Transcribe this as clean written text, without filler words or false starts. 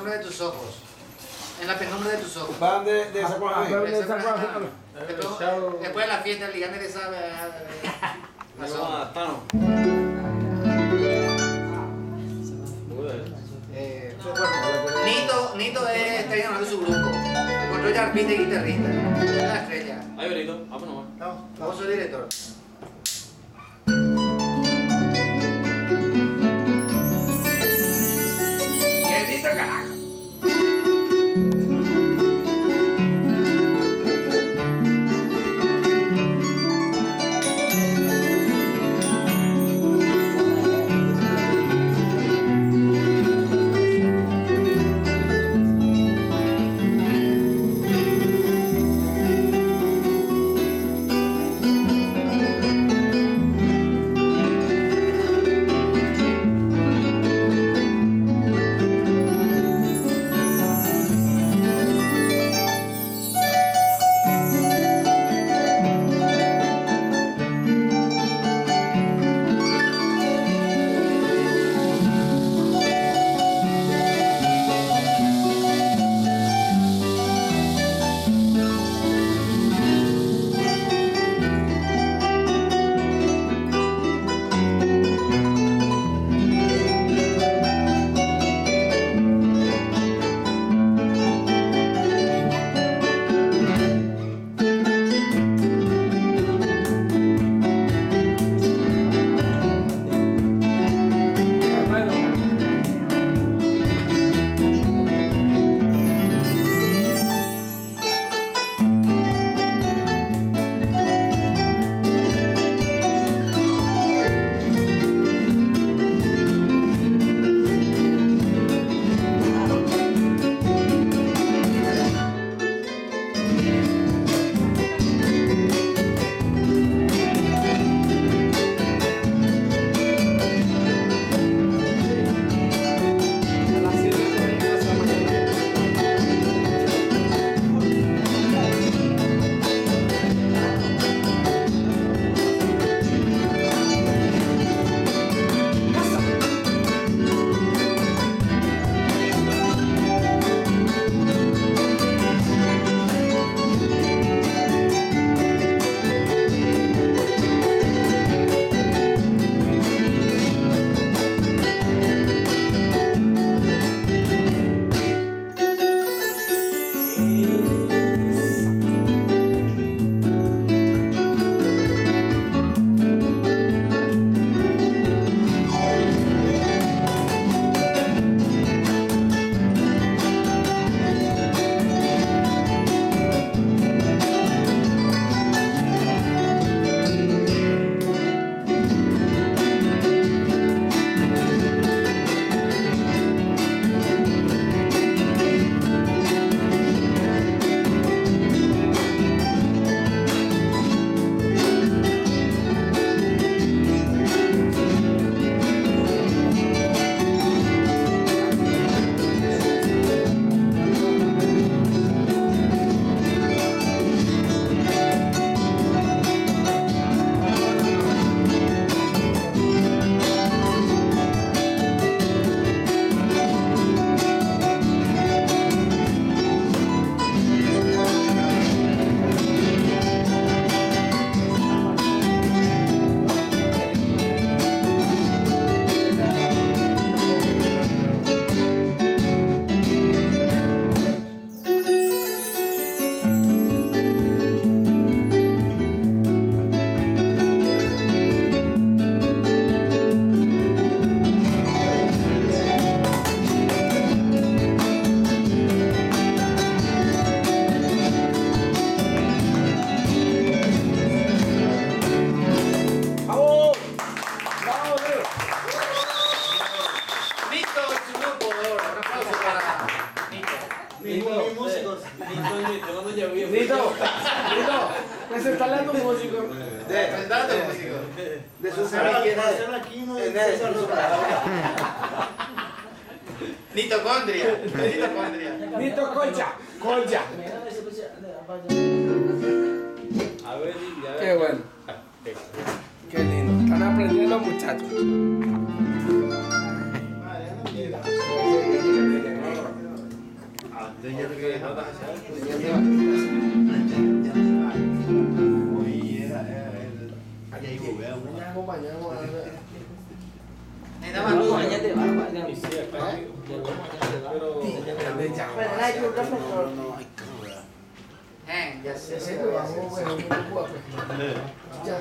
sombra de tus ojos. En la penumbra de tus ojos. Van de esa cosa. Después de la fiesta, el ligame de esa. La sombra. Nito es estrella de su grupo. Encontró ya arpista y guitarrista. Es la estrella. Ahí, Benito. Vamos nomás. No, vos sos el director. Y el Nito, carajo. Nito, que se está hablando un músico. Presentando músico. De su Marcelo Aquino y Cesar. Nitocondria. Nitocondria. Nito Colcha. Colcha. A ver, Qué bueno. Qué lindo. Están aprendiendo muchachos. Porque notas hacia Nada más luz. y sí, acá. Pero. Ya se Ese lo vamos a ver un poco. Ya,